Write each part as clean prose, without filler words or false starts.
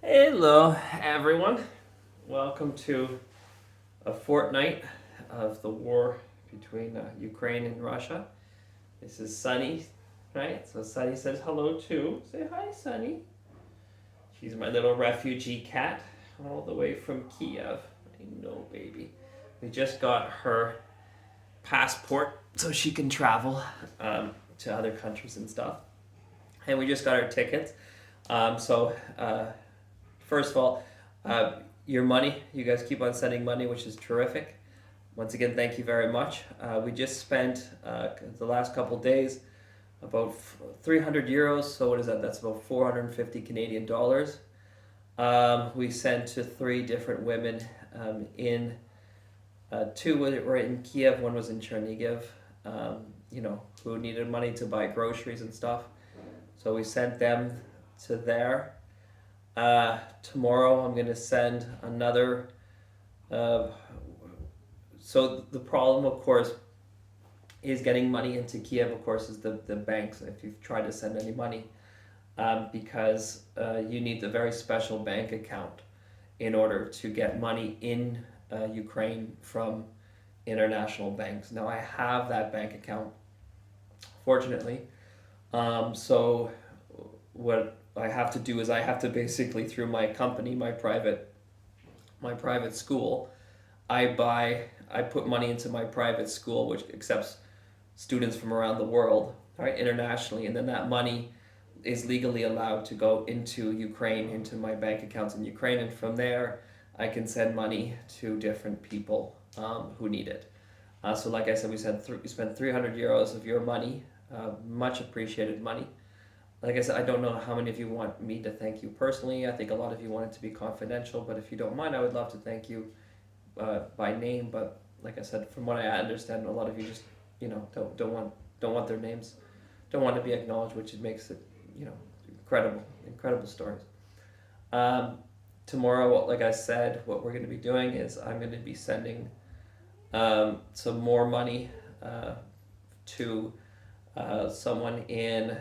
Hello, everyone. Welcome to a fortnight of the war between Ukraine and Russia. This is Sunny, right? So Sunny says hello too. Say hi, Sunny. She's my little refugee cat, all the way from Kiev. I know, baby. We just got her passport so she can travel to other countries and stuff. And we just got our tickets. So first of all, your money, you guys keep on sending money, which is terrific. Once again, thank you very much. We just spent the last couple days about 300 euros. So what is that? That's about 450 Canadian dollars. We sent to three different women in two were in Kiev, one was in Chernigiv, who needed money to buy groceries and stuff. So we sent them to there. Tomorrow I'm going to send another. So the problem, of course, is getting money into Kiev, of course, is the banks. If you've tried to send any money, because you need a very special bank account in order to get money in Ukraine from international banks. Now I have that bank account, fortunately. So what I have to do is I have to basically, through my company, my private school, I put money into my private school, which accepts students from around the world, right, internationally, and then that money is legally allowed to go into Ukraine, into my bank accounts in Ukraine, and from there I can send money to different people who need it. So like I said, we spent 300 euros of your money, much appreciated money. Like I said, I don't know how many of you want me to thank you personally. I think a lot of you want it to be confidential, but if you don't mind, I would love to thank you by name. But like I said, from what I understand, a lot of you just don't want their names, don't want to be acknowledged, which makes it incredible stories. Tomorrow, like I said, what we're going to be doing is I'm going to be sending some more money to someone in.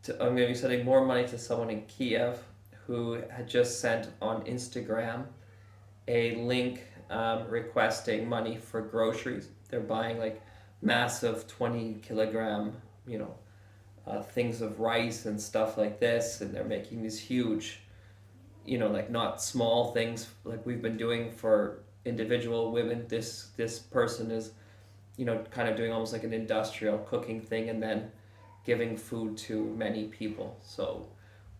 I'm going to be sending more money to someone in Kiev who had just sent on Instagram a link requesting money for groceries. They're buying like massive 20-kilogram, things of rice and stuff like this, and they're making these huge, like not small things like we've been doing for individual women. This person is, kind of doing almost like an industrial cooking thing and then giving food to many people. So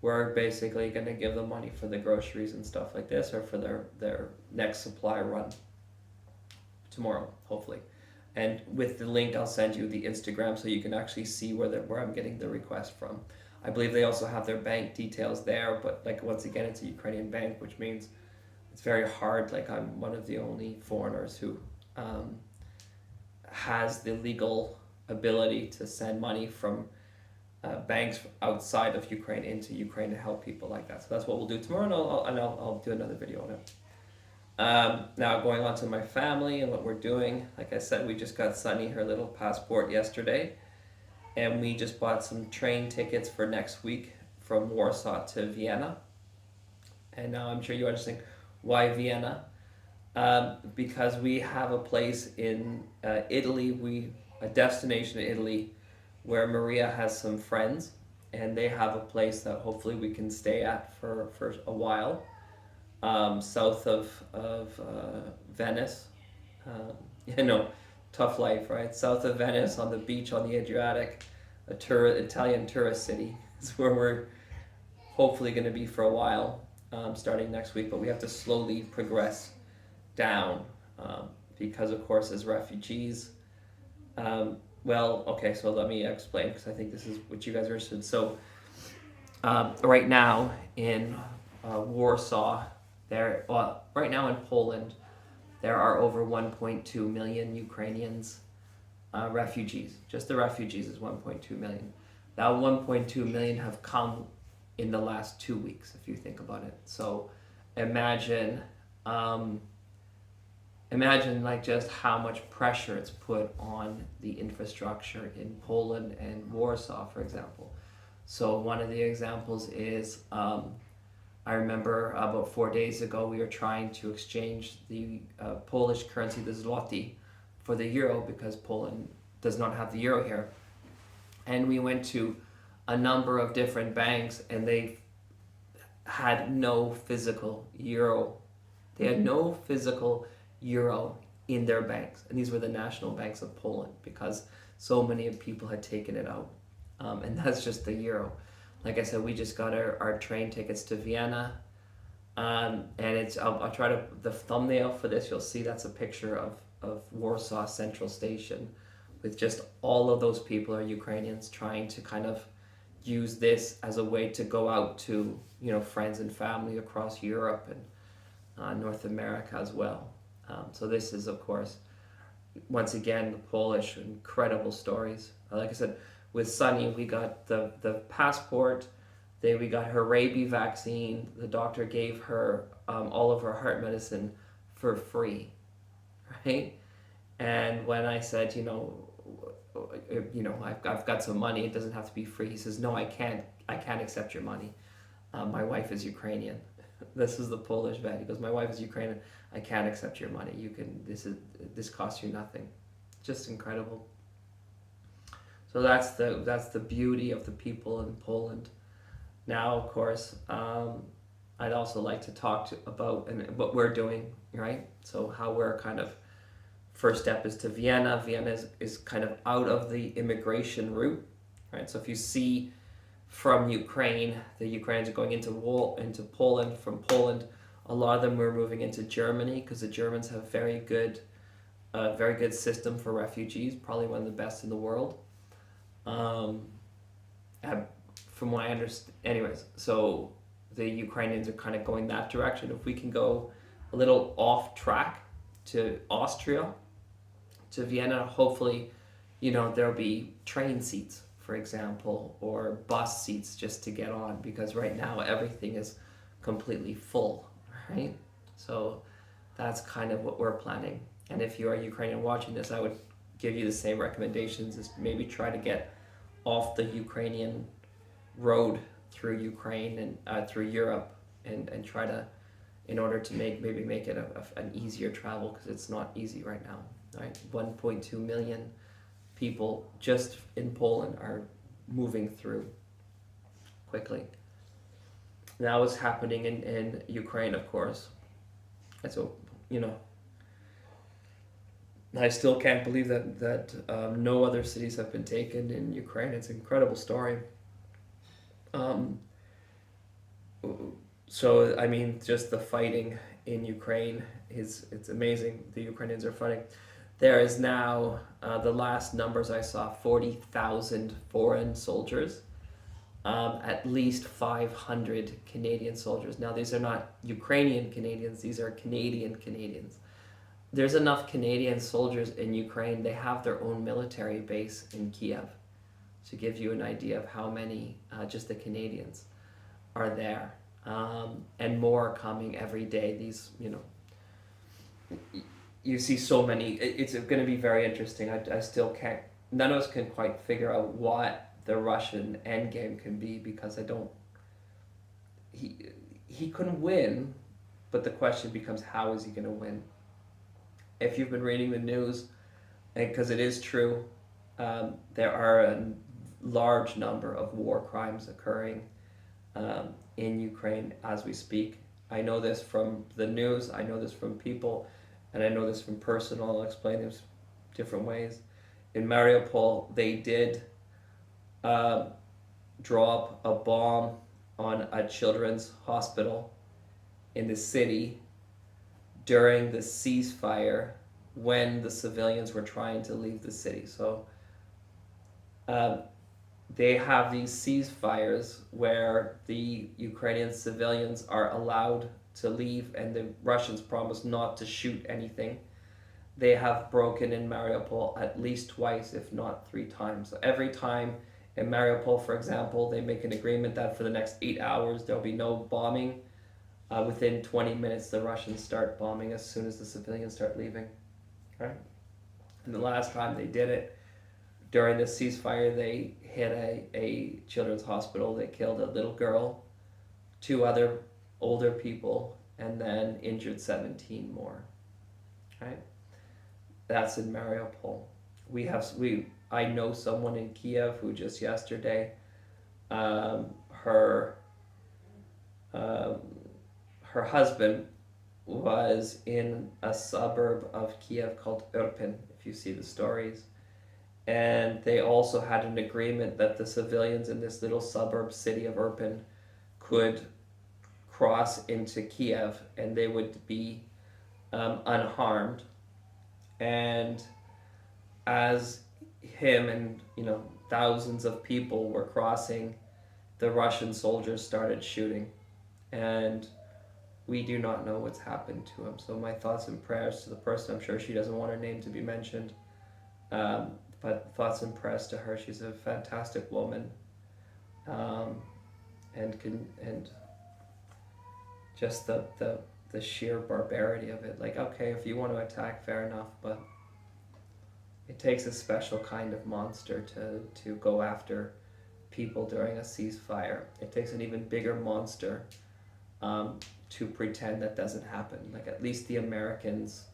we're basically going to give them money for the groceries and stuff like this, or for their next supply run tomorrow, hopefully. And with the link, I'll send you the Instagram so you can actually see where I'm getting the request from. I believe they also have their bank details there, but like once again, it's a Ukrainian bank, which means it's very hard. Like I'm one of the only foreigners who has the legal ability to send money from banks outside of Ukraine into Ukraine to help people like that. So that's what we'll do tomorrow, and I'll do another video on it. Now going on to my family and what we're doing. Like I said, we just got Sunny her little passport yesterday, and we just bought some train tickets for next week from Warsaw to Vienna. And now I'm sure you understand why Vienna. Because we have a place in Italy, a destination in Italy where Maria has some friends, and they have a place that hopefully we can stay at for a while, south of Venice. Tough life, right? South of Venice, on the beach on the Adriatic, Italian tourist city. It's where we're hopefully going to be for a while, starting next week, but we have to slowly progress down because, of course, as refugees, so let me explain, because I think this is what you guys are interested in. So right now in Warsaw, right now in Poland, there are over 1.2 million Ukrainians refugees. Just the refugees is 1.2 million. Now 1.2 million have come in the last 2 weeks, if you think about it. So imagine like just how much pressure it's put on the infrastructure in Poland and Warsaw, for example. So one of the examples is I remember about 4 days ago we were trying to exchange the Polish currency, the zloty, for the euro because Poland does not have the euro here. And we went to a number of different banks and they had no physical euro. They had no physical euro in their banks. And these were the national banks of Poland because so many people had taken it out. And that's just the euro. Like I said, we just got our train tickets to Vienna. And it's I'll try to, the thumbnail for this, you'll see that's a picture of Warsaw Central Station with just all of those people are Ukrainians trying to kind of use this as a way to go out to, friends and family across Europe and North America as well. So this is, of course, once again, the Polish, incredible stories. Like I said, with Sunny, we got the passport, we got her rabies vaccine. The doctor gave her all of her heart medicine for free, right? And when I said, I've got some money, it doesn't have to be free. He says, no, I can't accept your money. My wife is Ukrainian. This is the Polish vet. He goes, my wife is Ukrainian. I can't accept your money. This costs you nothing. Just incredible. So that's the beauty of the people in Poland. Now, of course, I'd also like to talk about what we're doing, right? So how we're kind of, first step is to Vienna. Vienna is kind of out of the immigration route, right? So if you see from Ukraine, the Ukrainians are going into Poland. From Poland, a lot of them were moving into Germany because the Germans have very good system for refugees, probably one of the best in the world. From what I understand, anyways, so the Ukrainians are kind of going that direction. If we can go a little off track to Austria, to Vienna, hopefully, there'll be train seats, for example, or bus seats just to get on, because right now everything is completely full, right? So that's kind of what we're planning. And if you are Ukrainian watching this, I would give you the same recommendations, is maybe try to get off the Ukrainian road through Ukraine and through Europe and try to, in order to make it an easier travel, because it's not easy right now, right? 1.2 million people just in Poland are moving through quickly. That was happening in Ukraine, of course. And so, I still can't believe that no other cities have been taken in Ukraine. It's an incredible story. So, I mean, just the fighting in Ukraine it's amazing. The Ukrainians are fighting. There is now, the last numbers I saw, 40,000 foreign soldiers, at least 500 Canadian soldiers. Now, these are not Ukrainian Canadians, these are Canadian Canadians. There's enough Canadian soldiers in Ukraine, they have their own military base in Kiev, to give you an idea of how many, just the Canadians, are there. And more coming every day. These, you see so many. It's going to be very interesting. I still can't, none of us can quite figure out what the Russian endgame can be, because he couldn't win, but the question becomes, how is he going to win? If you've been reading the news, because it is true, there are a large number of war crimes occurring in Ukraine as we speak. I know this from the news, I know this from people, and I know this from personal. I'll explain this different ways. In Mariupol, they did drop a bomb on a children's hospital in the city during the ceasefire when the civilians were trying to leave the city. So they have these ceasefires where the Ukrainian civilians are allowed to leave and the Russians promise not to shoot anything. They have broken in Mariupol at least twice, if not 3 times. So every time in Mariupol, for example, they make an agreement that for the next 8 hours there'll be no bombing. Within 20 minutes, the Russians start bombing as soon as the civilians start leaving. Right? And the last time they did it, during the ceasefire, they hit a children's hospital. They killed a little girl, 2 other older people, and then injured 17 more. Right? That's in Mariupol. I know someone in Kiev who just yesterday, her um, her husband was in a suburb of Kiev called Irpin, if you see the stories. And they also had an agreement that the civilians in this little suburb city of Irpin could cross into Kiev and they would be unharmed. And as him and thousands of people were crossing, the Russian soldiers started shooting, and we do not know what's happened to him. So my thoughts and prayers to the person. I'm sure she doesn't want her name to be mentioned, but thoughts and prayers to her. She's a fantastic woman, and just the sheer barbarity of it. Like, okay, if you want to attack, fair enough, but it takes a special kind of monster to go after people during a ceasefire. It takes an even bigger monster to pretend that doesn't happen. Like, at least the Americans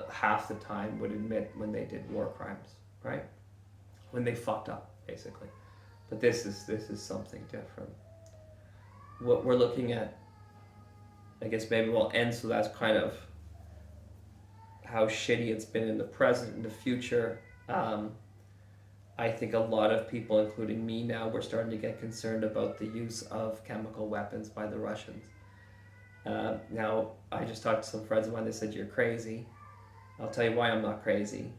half the time would admit when they did war crimes, right? When they fucked up, basically. But this is something different. What we're looking at, I guess maybe we'll end, so that's kind of how shitty it's been in the present and the future. I think a lot of people, including me now, we're starting to get concerned about the use of chemical weapons by the Russians. Now, I just talked to some friends of mine, they said, you're crazy. I'll tell you why I'm not crazy.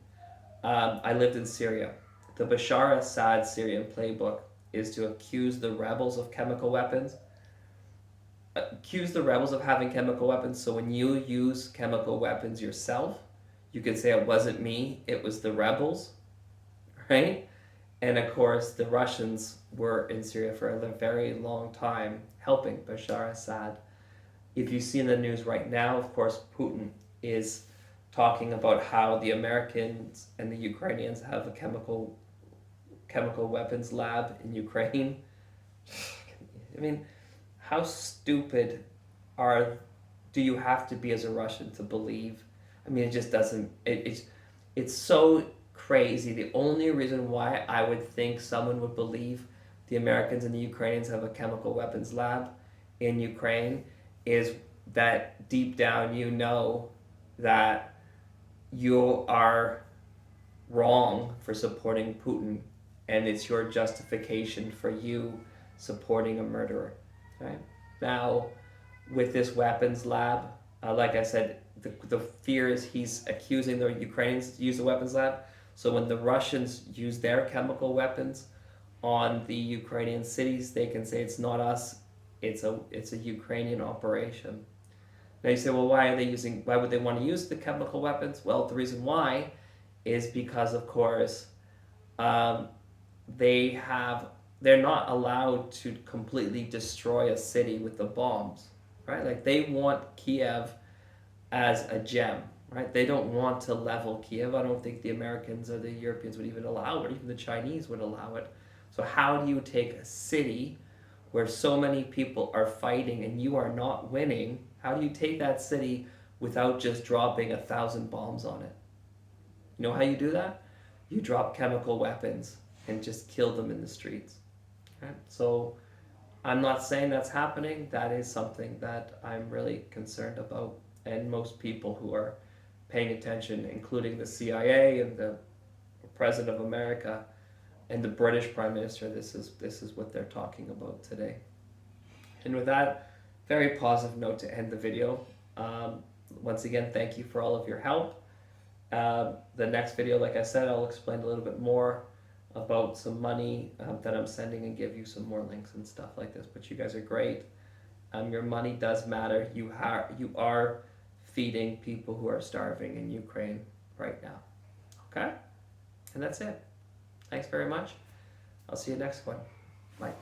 I lived in Syria. The Bashar Assad Syrian playbook is to accuse the rebels of chemical weapons, accuse the rebels of having chemical weapons, so when you use chemical weapons yourself, you can say it wasn't me, it was the rebels, right? And of course, the Russians were in Syria for a very long time helping Bashar Assad. If you see in the news right now, of course, Putin is talking about how the Americans and the Ukrainians have a chemical weapons lab in Ukraine. I mean, how stupid do you have to be as a Russian to believe? I mean, it just doesn't. It's so crazy. The only reason why I would think someone would believe the Americans and the Ukrainians have a chemical weapons lab in Ukraine is that deep down you know that you are wrong for supporting Putin, and it's your justification for you supporting a murderer. Right? Now, with this weapons lab, like I said, the fear is he's accusing the Ukrainians to use the weapons lab. So when the Russians use their chemical weapons on the Ukrainian cities, they can say it's not us, it's a Ukrainian operation. Now you say, well, why would they want to use the chemical weapons? Well, the reason why is because, of course, they're not allowed to completely destroy a city with the bombs, right? Like, they want Kiev as a gem, right? They don't want to level Kiev. I don't think the Americans or the Europeans would even allow it, or even the Chinese would allow it. So how do you take a city where so many people are fighting and you are not winning? How do you take that city without just dropping 1,000 bombs on it? You know how you do that? You drop chemical weapons and just kill them in the streets. Right? So I'm not saying that's happening. That is something that I'm really concerned about. And most people who are paying attention, including the CIA and the President of America and the British Prime Minister, this is what they're talking about today. And with that very positive note to end the video, once again, thank you for all of your help. The next video, like I said, I'll explain a little bit more about some money that I'm sending and give you some more links and stuff like this. But you guys are great. Your money does matter. You are feeding people who are starving in Ukraine right now. Okay? And that's it. Thanks very much. I'll see you next one. Bye.